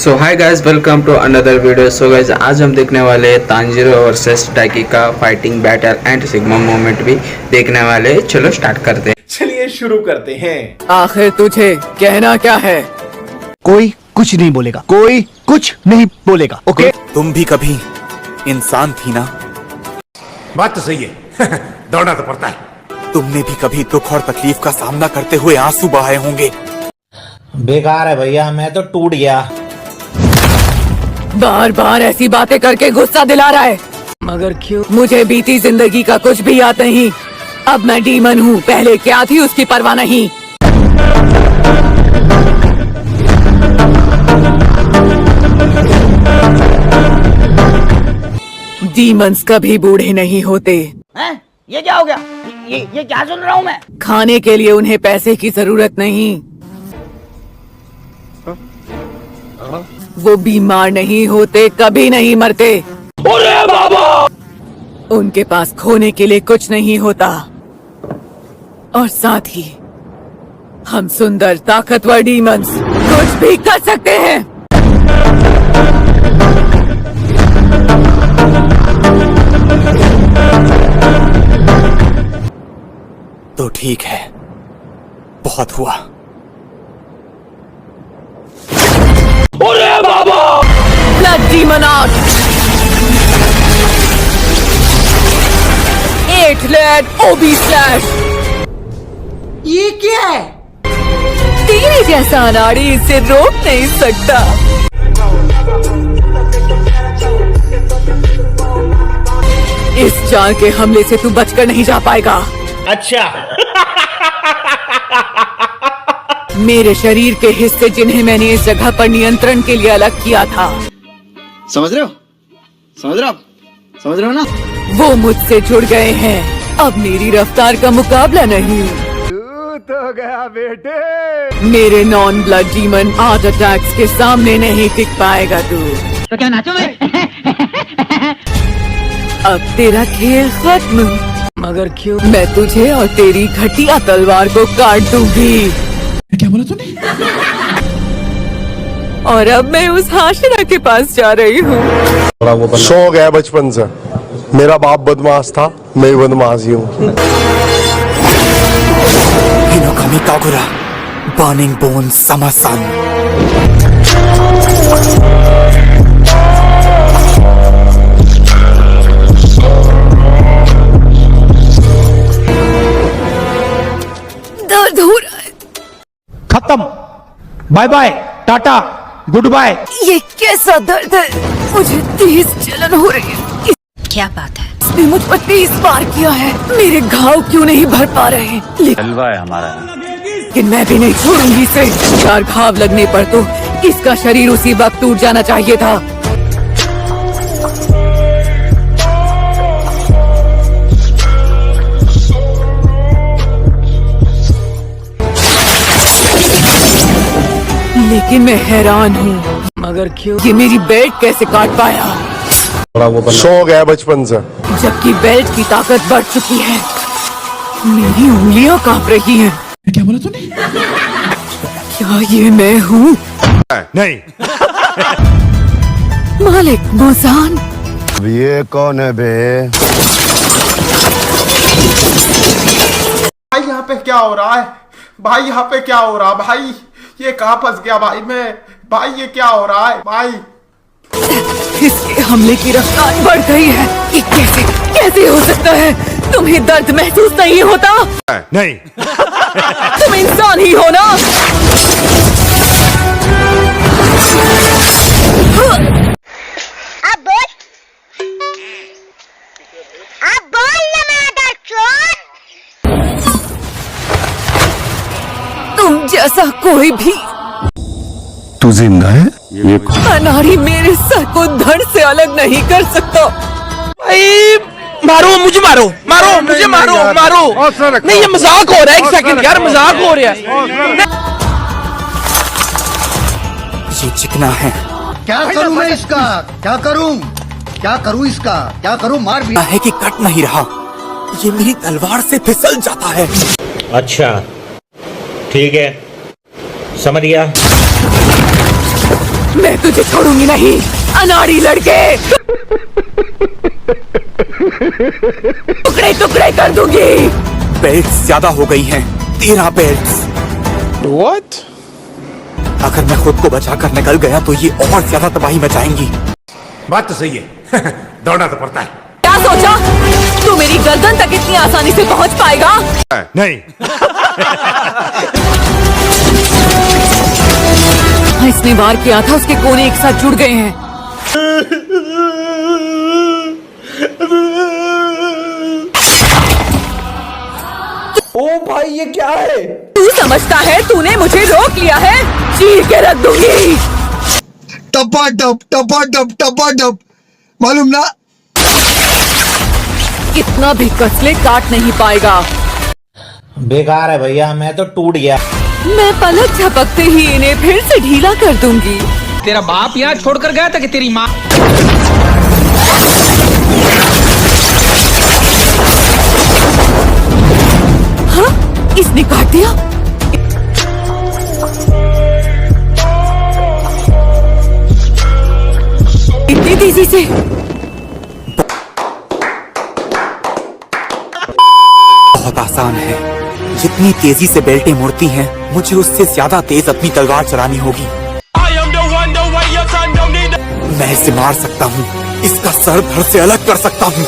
So hi guys, welcome to another video. So guys, आज हम देखने वाले हैं तांजीरो वर्सेस डाइकी का fighting battle and sigma moment भी देखने वाले हैं। चलो स्टार्ट करते हैं। चलिए शुरू करते हैं। आखिर तुझे कहना क्या है? कोई कुछ नहीं बोलेगा, कोई कुछ नहीं बोलेगा। ओके? तुम भी कभी इंसान थी ना? बात तो सही है। दौड़ना तो पड़ता है। तुमने भी कभी दुख और तकलीफ का सामना करते हुए आंसू बहाए होंगे। बेकार है भैया, मैं तो टूट गया। बार बार ऐसी बातें करके गुस्सा दिला रहा है। मगर क्यों? मुझे बीती जिंदगी का कुछ भी याद नहीं। अब मैं डीमन हूँ, पहले क्या थी उसकी परवाह नहीं। डीमंस कभी बूढ़े नहीं होते। हैं? ये क्या हो गया? ये क्या सुन रहा हूँ मैं? खाने के लिए उन्हें पैसे की जरूरत नहीं। वो बीमार नहीं होते, कभी नहीं मरते। अरे बाबा! उनके पास खोने के लिए कुछ नहीं होता। और साथ ही हम सुंदर ताकतवर डीमंस कुछ भी कर सकते हैं। तो ठीक है, बहुत हुआ। अरे बाबा! Blood demon art. 8 layered obi slash. ये क्या है? तेरे जैसा अनाड़ी इसे रोक नहीं सकता। इस जान के हमले से तू बचकर नहीं जा पाएगा। अच्छा। मेरे शरीर के हिस्से जिन्हें मैंने इस जगह पर नियंत्रण के लिए अलग किया था, समझ रहे हो? समझ रहे हो? समझ रहे हो ना? वो मुझसे जुड़ गए हैं। अब मेरी रफ्तार का मुकाबला नहीं। तू तो गया बेटे। मेरे non blood demon art attacks के सामने नहीं टिक पाएगा तू। तो क्या नाचो मैं? अब तेरा खेल खत्म। मगर क्यों? मैं तुझे और तेरी घटिया तलवार को काट दूंगी। क्या बोला तूने? और अब मैं उस हाशिरा के पास जा रही हूँ। शौक है बचपन से। मेरा बाप बदमाश था, मैं बदमाश ही हूँ। Hinokami Kagura, burning bone summer sun. दर्द हो रहा है। खत्म। Bye bye, tata, good bye. ये कैसा दर्द है? मुझे तेज जलन हो रही है। क्या बात है? इसने मुझ पर 30 बार किया है। मेरे घाव क्यों नहीं भर पा रहे? लेकिन मैं भी नहीं छोड़ूंगी इसे। 4 घाव लगने पर तो इसका शरीर उसी वक्त टूट जाना चाहिए था। लेकिन मैं हैरान हूँ, मगर क्यों? ये मेरी बेल्ट कैसे काट पाया? शौक है बचपन से। जबकि बेल्ट की ताकत बढ़ चुकी है। मेरी उंगलियां कांप रही हैं। क्या बोला तूने? क्या ये मैं हूँ? नहीं। मालिक मोजान। ये कौन है बे? भाई यहाँ पे क्या हो रहा है? भाई यहाँ पे क्या हो रहा है? भाई ये कहाँ फंस गया? भाई ये क्या हो रहा है? भाई इसके हमले की रफ्तार बढ़ गई है। ये कैसे हो सकता है? तुम्हें दर्द महसूस नहीं होता? नहीं। तुम इंसान ही हो ना? अब बोल ना मादर चोद। तुम जैसा कोई भी तू जिंदा है? ये अनाड़ी मेरे सर को धड़ से अलग नहीं कर सकता। मारो मुझे, मारो मुझे, मारो। नहीं, ये मजाक हो रहा है। 1 सेकंड यार, मजाक हो रहा है। ये चिकना है। क्या करूं मैं इसका? क्या करूं? क्या करूं इसका? क्या करूं? मार भी है कि कट नहीं रहा। ये मेरी तलवार से फिसल जाता है। अच्छा, ठीक है, समझ गया। मैं मैं तुझे छोड़ूंगी नहीं, अनाड़ी लड़के। टुकड़े टुकड़े कर दूंगी। बेल्ट्स ज्यादा हो गई हैं, 13 बेल्ट्स। What? अगर मैं खुद को बचाकर निकल गया तो ये और ज्यादा तबाही मचाएंगी। बात तो सही है दौड़ना तो पड़ता है। क्या सोचा तू मेरी गर्दन तक इतनी आसानी से पहुंच पाएगा? नहीं इसने वार किया था, उसके कोने एक साथ जुड़ गए हैं। ओ भाई ये क्या है? तू समझता है तूने मुझे रोक लिया है? चीर के रख दूंगी। टपा मालूम ना। कितना भी कस ले काट नहीं पाएगा। बेकार है भैया, मैं तो टूट गया। मैं पलक झपकते ही इन्हें फिर से ढीला कर दूंगी। तेरा बाप यहाँ छोड़कर गया था कि तेरी माँ? हाँ, इसने काट दिया। इतनी तेजी से। बहुत आसान है, जितनी तेजी से बेल्टें मुड़ती हैं, मुझे उससे ज्यादा तेज अपनी तलवार चलानी होगी। मैं इसे मार सकता हूँ, इसका सर धड़ से अलग कर सकता हूँ।